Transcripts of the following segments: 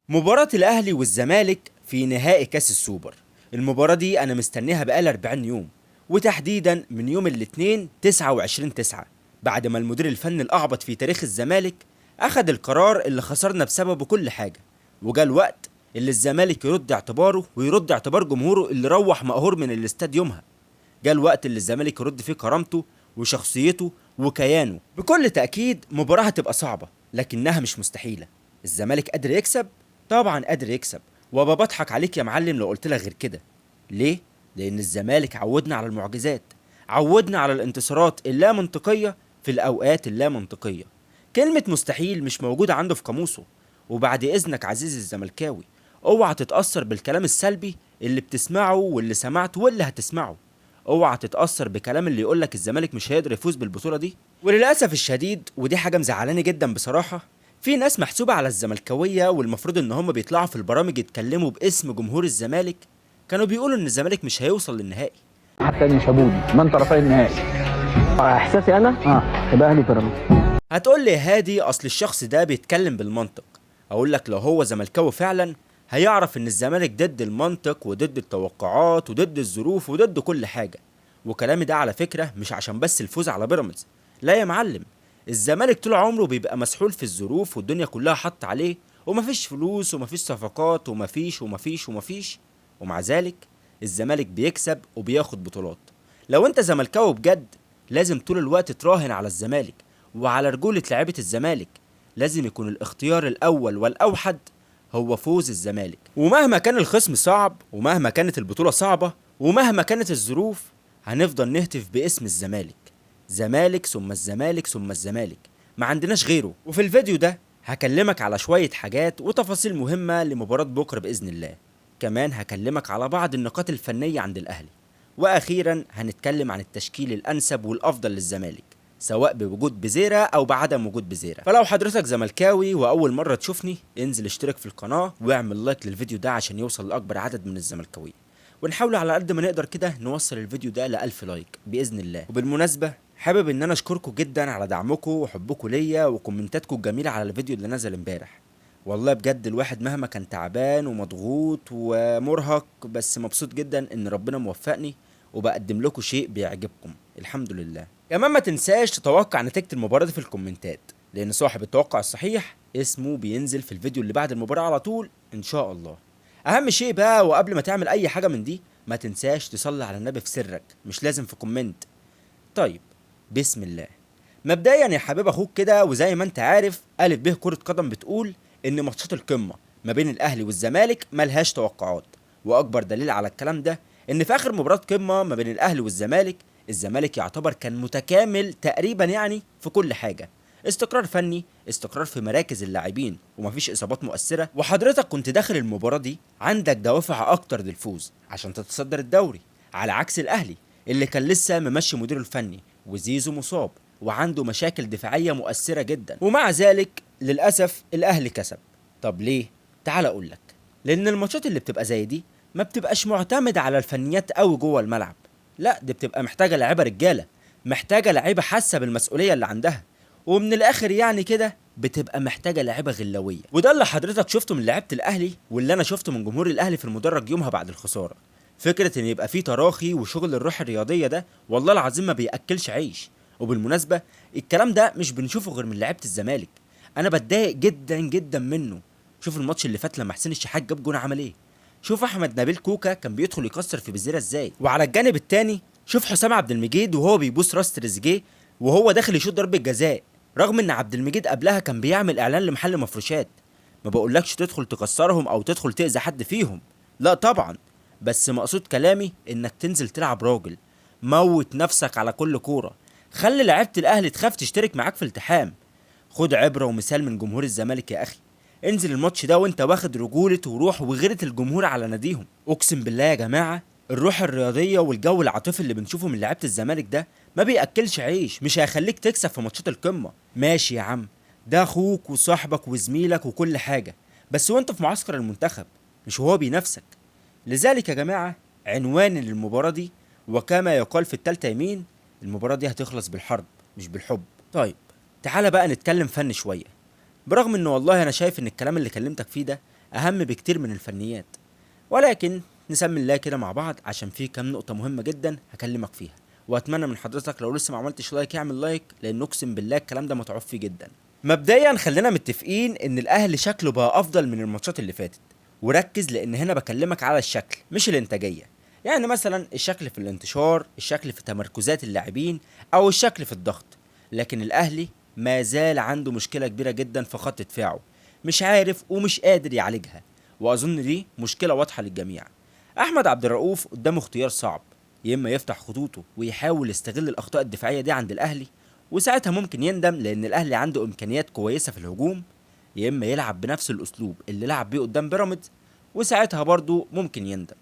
مباراة الأهلي والزمالك في نهائي كأس السوبر. المباراة دي أنا مستنيها بقالي 40 يوم، وتحديدا من يوم الاثنين 29/9، بعد ما المدير الفني الأعبط في تاريخ الزمالك أخد القرار اللي خسرنا بسببه كل حاجة. وجاء الوقت اللي الزمالك يرد اعتباره ويرد اعتبار جمهوره اللي روح مقهور من الاستاد يومها. جاء الوقت اللي الزمالك يرد فيه كرامته وشخصيته وكيانه. بكل تأكيد مباراة هتبقى صعبة لكنها مش مستحيلة. الزمالك قادر يكسب، طبعا قادر يكسب، وابقى بضحك عليك يا معلم لو قلت لك غير كده. ليه؟ لأن الزمالك عودنا على المعجزات، عودنا على الانتصارات اللا منطقية في الأوقات اللا منطقية. كلمة مستحيل مش موجودة عنده في قاموسه. وبعد إذنك عزيزي الزملكاوي، اوعى تتأثر بالكلام السلبي اللي بتسمعه واللي سمعته واللي هتسمعه. اوعى تتأثر بكلام اللي يقولك الزمالك مش هيقدر يفوز بالبطولة دي. وللأسف الشديد، ودي حاجة مزعلاني جدا بصراحة، في ناس محسوبة على الزملكاوية والمفروض ان هم بيطلعوا في البرامج يتكلموا باسم جمهور الزمالك، كانوا بيقولوا ان الزمالك مش هيوصل للنهائي. حتى يشابوني من طرفي النهائي. احساسي انا يبقى اهلي بيراميدز. هتقول لي يا هادي اصل الشخص ده بيتكلم بالمنطق. اقول لك لو هو زملكاوي فعلا هيعرف ان الزمالك ضد المنطق وضد التوقعات وضد الظروف وضد كل حاجة. وكلامي ده على فكرة مش عشان بس الفوز على بيراميدز، لا يا معلم. الزمالك طول عمره بيبقى مسحول في الظروف والدنيا كلها حط عليه، ومفيش فلوس ومفيش صفقات ومفيش، ومع ذلك الزمالك بيكسب وبياخد بطولات. لو انت زملكاوي بجد لازم طول الوقت تراهن على الزمالك وعلى رجولة لعيبة الزمالك. لازم يكون الاختيار الأول والأوحد هو فوز الزمالك، ومهما كان الخصم صعب ومهما كانت البطولة صعبة ومهما كانت الظروف هنفضل نهتف باسم الزمالك. زمالك ثم الزمالك ثم الزمالك، ما عندناش غيره. وفي الفيديو ده هكلمك على شوية حاجات وتفاصيل مهمة لمباراة بكرة بإذن الله. كمان هكلمك على بعض النقاط الفنية عند الأهلي. وأخيرا هنتكلم عن التشكيل الأنسب والأفضل للزمالك، سواء بوجود بزيرة أو بعدم وجود بزيرة. فلو حضرتك زملكاوي وأول مرة تشوفني، انزل اشترك في القناة واعمل لايك للفيديو ده عشان يوصل لأكبر عدد من الزملكاويين، ونحاول على قد ما نقدر كده نوصل الفيديو ده ل1000 لايك بإذن الله. وبالمناسبة حابب ان انا اشكركم جدا على دعمكم وحبكم ليا وكومنتاتكم الجميلة على الفيديو اللي نزل امبارح. والله بجد الواحد مهما كان تعبان ومضغوط ومرهق بس مبسوط جدا ان ربنا موفقني وبقدم لكم شيء بيعجبكم، الحمد لله. كمان ما تنساش تتوقع نتيجة المباراة دي في الكومنتات، لان صاحب التوقع الصحيح اسمه بينزل في الفيديو اللي بعد المباراة على طول ان شاء الله. اهم شيء بقى وقبل ما تعمل اي حاجة من دي، ما تنساش تصلي على النبي في سرك، مش لازم في كومنت. طيب بسم الله. مبدئيا يا حبيب اخوك كده، وزي ما انت عارف الف ب كرة قدم بتقول ان ماتشات القمة ما بين الاهلي والزمالك ملهاش توقعات. واكبر دليل على الكلام ده ان في اخر مباراة قمة ما بين الاهلي والزمالك، الزمالك يعتبر كان متكامل تقريبا، يعني في كل حاجة. استقرار فني، استقرار في مراكز اللاعبين، ومفيش اصابات مؤثرة. وحضرتك كنت داخل المباراة دي عندك دوافع اكتر للفوز عشان تتصدر الدوري، على عكس الاهلي اللي كان لسه ممشي مديره الفني وزيزو مصاب وعنده مشاكل دفاعية مؤثرة جدا، ومع ذلك للأسف الأهلي كسب. طب ليه؟ تعال أقولك. لأن الماتشات اللي بتبقى زي دي ما بتبقاش معتمدة على الفنيات قوي جوه الملعب، لا دي بتبقى محتاجة لعيبة رجالة، محتاجة لعيبة حاسة بالمسؤولية اللي عندها، ومن الآخر يعني كده بتبقى محتاجة لعيبة غلاوية. وده اللي حضرتك شفته من لعيبة الأهلي واللي أنا شفته من جمهور الأهلي في المدرج يومها بعد الخسارة. فكرة ان يبقى فيه تراخي وشغل الروح الرياضية ده والله العظيم ما بيأكلش عيش. وبالمناسبة الكلام ده مش بنشوفه غير من لعيبة الزمالك، انا بتضايق جدا جدا منه. شوف الماتش اللي فات لما حسين الشحات جاب جون عمل ايه، شوف احمد نبيل كوكا كان بيدخل يكسر في بزيرة ازاي، وعلى الجانب التاني شوف حسام عبد المجيد وهو بيبوس راس تريزيجيه وهو داخل يشوط ضربة جزاء، رغم ان عبد المجيد قبلها كان بيعمل اعلان لمحل مفروشات. ما بقولكش تدخل تكسرهم او تدخل تأذي حد فيهم، لا طبعا، بس مقصود كلامي انك تنزل تلعب راجل، موت نفسك على كل كورة، خلي لعيبة الاهلي تخاف تشترك معاك في التحام. خد عبرة ومثال من جمهور الزمالك يا اخي، انزل الماتش ده وانت واخد رجولة وروح وغيرة الجمهور على ناديهم. اقسم بالله يا جماعة الروح الرياضية والجو العاطفي اللي بنشوفه من لعيبة الزمالك ده ما بيأكلش عيش، مش هيخليك تكسب في ماتشات القمة. ماشي يا عم، ده اخوك وصاحبك وزميلك وكل حاجة، بس وانت في معسكر المنتخب مش هو بينافسك. لذلك يا جماعة عنوان للمباراة دي، وكما يقال في التالتة يمين، المباراة دي هتخلص بالحرب مش بالحب. طيب تعالى بقى نتكلم فن شوية. برغم انه والله انا شايف ان الكلام اللي كلمتك فيه ده اهم بكتير من الفنيات. ولكن نسمي الله كده مع بعض عشان في كام نقطة مهمة جدا هكلمك فيها، واتمنى من حضرتك لو لسه ما عملتش لايك يعمل لايك، لان اقسم بالله الكلام ده متعوب فيه جدا. مبدئيا خلينا متفقين ان الاهلي شكله بقى افضل من الماتشات اللي فاتت، وركز لان هنا بكلمك على الشكل مش الانتاجية. يعني مثلا الشكل في الانتشار، الشكل في تمركزات اللاعبين، او الشكل في الضغط. لكن الاهلي ما زال عنده مشكلة كبيرة جدا في خط دفاعه، مش عارف ومش قادر يعالجها، واظن دي مشكلة واضحة للجميع. احمد عبد الرؤوف قدامه اختيار صعب، يا اما يفتح خطوطه ويحاول يستغل الاخطاء الدفاعيه دي عند الاهلي، وساعتها ممكن يندم لان الاهلي عنده امكانيات كويسه في الهجوم، يا اما يلعب بنفس الاسلوب اللي لعب بيه قدام بيراميدز، وساعتها برضه ممكن يندم.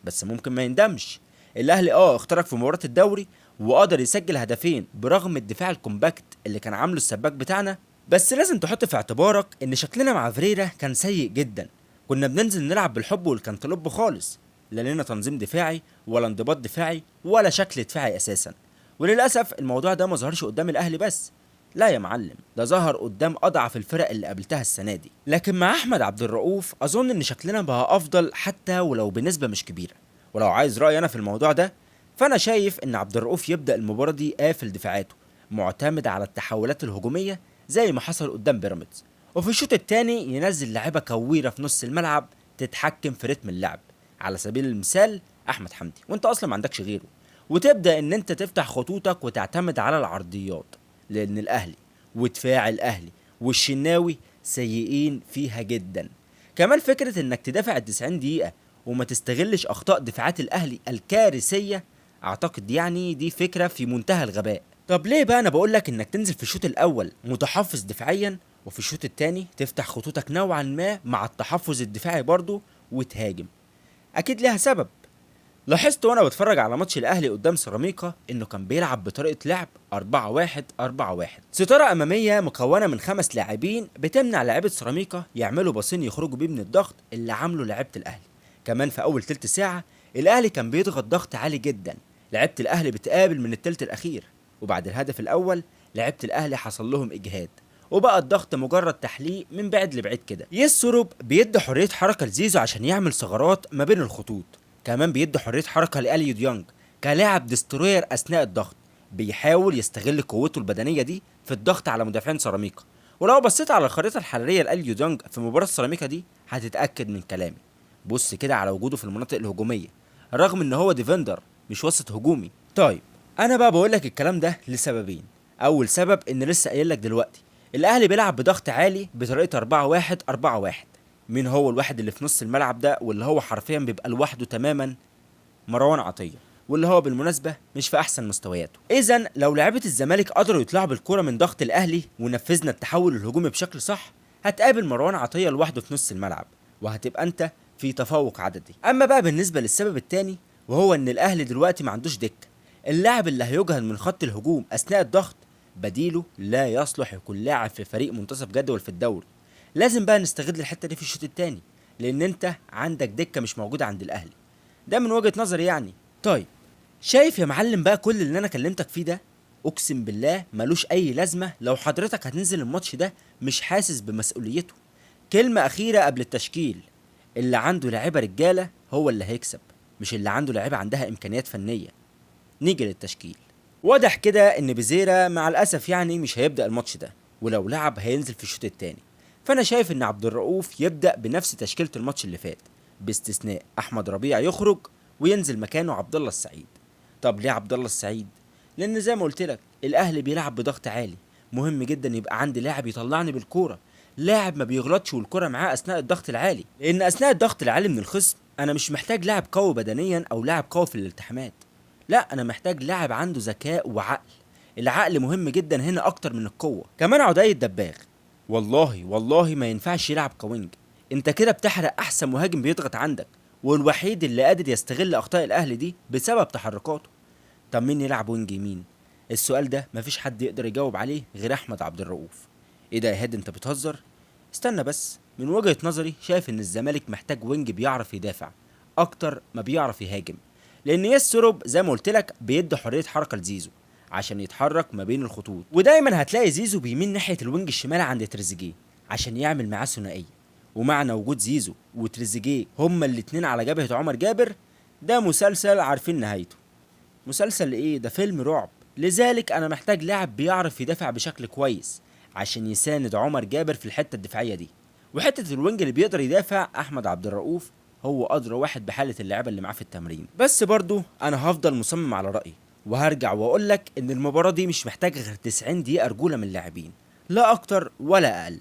بس ممكن ما يندمش. الاهلي اخترق في مباراه الدوري وقدر يسجل هدفين برغم الدفاع الكومباكت اللي كان عامله السباك بتاعنا. بس لازم تحط في اعتبارك ان شكلنا مع فريرة كان سيء جدا، كنا بننزل نلعب بالحب والكنتالوب خالص، لا لنا تنظيم دفاعي ولا انضباط دفاعي ولا شكل دفاعي اساسا. وللاسف الموضوع ده ما ظهرش قدام الاهلي بس، لا يا معلم، ده ظهر قدام اضعف الفرق اللي قابلتها السنه دي. لكن مع احمد عبد الرؤوف اظن ان شكلنا بقى افضل حتى ولو بنسبه مش كبيره. ولو عايز رايي انا في الموضوع ده، فانا شايف ان عبد الرؤوف يبدا المباراه دي قافل دفاعاته، معتمد على التحولات الهجوميه زي ما حصل قدام بيراميدز، وفي الشوط الثاني ينزل لعيبه كويره في نص الملعب تتحكم في رتم اللعب، على سبيل المثال احمد حمدي، وانت اصلا ما عندكش غيره، وتبدا ان انت تفتح خطوطك وتعتمد على العرضيات، لان الاهلي ودفاع الاهلي والشناوي سيئين فيها جدا. كمان فكره انك تدافع ال90 دقيقه وما تستغلش اخطاء دفاعات الاهلي الكارثيه، اعتقد يعني دي فكره في منتهى الغباء. طب ليه بقى انا بقول لك انك تنزل في الشوط الاول متحفظ دفاعيا، وفي الشوط الثاني تفتح خطوطك نوعا ما مع التحفظ الدفاعي برضه وتهاجم؟ اكيد ليها سبب. لاحظت وانا بتفرج على ماتش الاهلي قدام سيراميكا انه كان بيلعب بطريقه لعب 4-1-4-1، ستاره اماميه مكونه من 5 لاعبين بتمنع لاعيبه سيراميكا يعملوا باصين يخرجوا بيه من الضغط اللي عامله لعيبه الاهلي. كمان في اول تلت ساعه الاهلي كان بيضغط ضغط عالي جدا، لعيبه الاهلي بتقابل من التلت الاخير، وبعد الهدف الاول لعيبه الاهلي حصل لهم اجهاد، وبقى الضغط مجرد تحليق من بعيد لبعيد كده. يسرب بيدي حريه حركه لزيزو عشان يعمل ثغرات ما بين الخطوط، كمان بيدي حريه حركه لاليو ديانج كلاعب ديستروير اثناء الضغط، بيحاول يستغل قوته البدنيه دي في الضغط على مدافعين سيراميكا. ولو بصيت على الخريطه الحراريه لاليو ديانج في مباراه سيراميكا دي هتتاكد من كلامي. بص كده على وجوده في المناطق الهجوميه، رغم ان هو ديفندر مش وسط هجومي. طيب انا بقى بقول لك الكلام ده لسببين. اول سبب ان لسه قايل لك دلوقتي الاهلي بيلعب بضغط عالي بطريقه 4-1-4-1. مين هو الواحد اللي في نص الملعب ده واللي هو حرفيا بيبقى لوحده تماما؟ مروان عطيه، واللي هو بالمناسبه مش في احسن مستوياته. اذا لو لعيبه الزمالك قدروا يطلعوا بالكره من ضغط الاهلي ونفذنا التحول الهجومي بشكل صح، هتقابل مروان عطيه لوحده في نص الملعب، وهتبقى انت في تفوق عددي. اما بقى بالنسبه للسبب الثاني، وهو ان الاهلي دلوقتي ما عندوش دكه، اللاعب اللي هيجهد من خط الهجوم اثناء الضغط بديله لا يصلح يكون لاعب في فريق منتصف جدول في الدوري. لازم بقى نستغل الحته دي في الشوط الثاني، لان انت عندك دكه مش موجوده عند الاهلي، ده من وجهه نظري يعني. طيب شايف يا معلم بقى كل اللي انا كلمتك فيه ده اقسم بالله ملوش اي لازمه لو حضرتك هتنزل الماتش ده مش حاسس بمسؤوليته. كلمه اخيره قبل التشكيل، اللي عنده لعيبه رجاله هو اللي هيكسب، مش اللي عنده لعيبه عندها امكانيات فنيه. نيجي للتشكيل. واضح كده ان بزيرة مع الاسف يعني مش هيبدا الماتش ده، ولو لعب هينزل في الشوط الثاني. فانا شايف ان عبد الرؤوف يبدا بنفس تشكيله الماتش اللي فات، باستثناء احمد ربيع يخرج وينزل مكانه عبد الله السعيد. طب ليه عبد الله السعيد؟ لان زي ما قلت لك الاهلي بيلعب بضغط عالي، مهم جدا يبقى عندي لاعب يطلعني بالكوره، لاعب ما بيغلطش والكوره معاه اثناء الضغط العالي، لان اثناء الضغط العالي من الخصم انا مش محتاج لاعب قوي بدنيا او لاعب قوي في الالتحامات، لا انا محتاج لاعب عنده ذكاء وعقل. العقل مهم جدا هنا اكتر من القوه. كمان عدي الدباغ والله ما ينفعش يلعب كوينج، انت كده بتحرق احسن مهاجم بيضغط عندك، والوحيد اللي قادر يستغل اخطاء الاهلي دي بسبب تحركاته. طب مين يلعب وينج يمين؟ السؤال ده مفيش حد يقدر يجاوب عليه غير احمد عبد الرؤوف. ايه ده يا هاد انت بتهزر؟ استنى بس، من وجهة نظري شايف ان الزمالك محتاج وينج بيعرف يدافع اكتر ما بيعرف يهاجم، لان يسرب زي ما قلت لك بيدي حريه حركه لزيزو عشان يتحرك ما بين الخطوط، ودايما هتلاقي زيزو بيميل ناحيه الوينج الشمال عند تريزيجيه عشان يعمل معاه ثنائيه، ومعنى وجود زيزو وتريزيجيه هما الاتنين على جبهة عمر جابر، ده مسلسل عارفين نهايته. مسلسل ايه؟ ده فيلم رعب. لذلك انا محتاج لاعب بيعرف يدافع بشكل كويس عشان يساند عمر جابر في الحتة الدفاعية دي. وحتة الوينج اللي بيقدر يدافع احمد عبد الرؤوف هو ادرى واحد بحالة اللعيبة اللي معاه في التمرين. بس برضو انا هفضل مصمم على رأيي، وهرجع واقول لك ان المباراة دي مش محتاجة غير 90 دقيقة رجولة من اللاعبين، لا اكتر ولا اقل.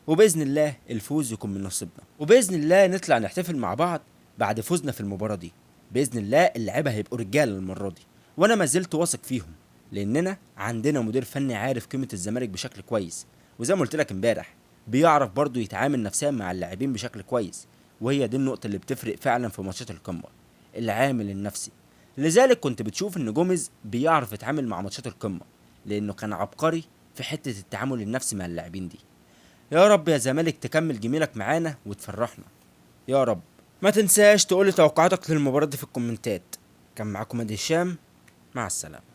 وباذن الله الفوز يكون من نصيبنا، وباذن الله نطلع نحتفل مع بعض بعد فوزنا في المباراة دي. باذن الله اللعيبة هيبقوا رجالة المرة دي، وانا ما زلت واثق فيهم، لاننا عندنا مدير فني عارف قيمة الزمالك بشكل كويس، وزي ما قلت لك امبارح بيعرف برضو يتعامل نفسيا مع اللاعبين بشكل كويس. وهي دي النقطة اللي بتفرق فعلا في ماتشات القمة، العامل النفسي. لذلك كنت بتشوف ان جوميز بيعرف يتعامل مع ماتشات القمة، لانه كان عبقري في حتة التعامل النفسي مع اللاعبين دي. يا رب يا زمالك تكمل جميلك معانا وتفرحنا يا رب. ما تنساش تقولي توقعاتك للمباراة دي في الكومنتات. كان معاكم مهدي هشام، مع السلامة.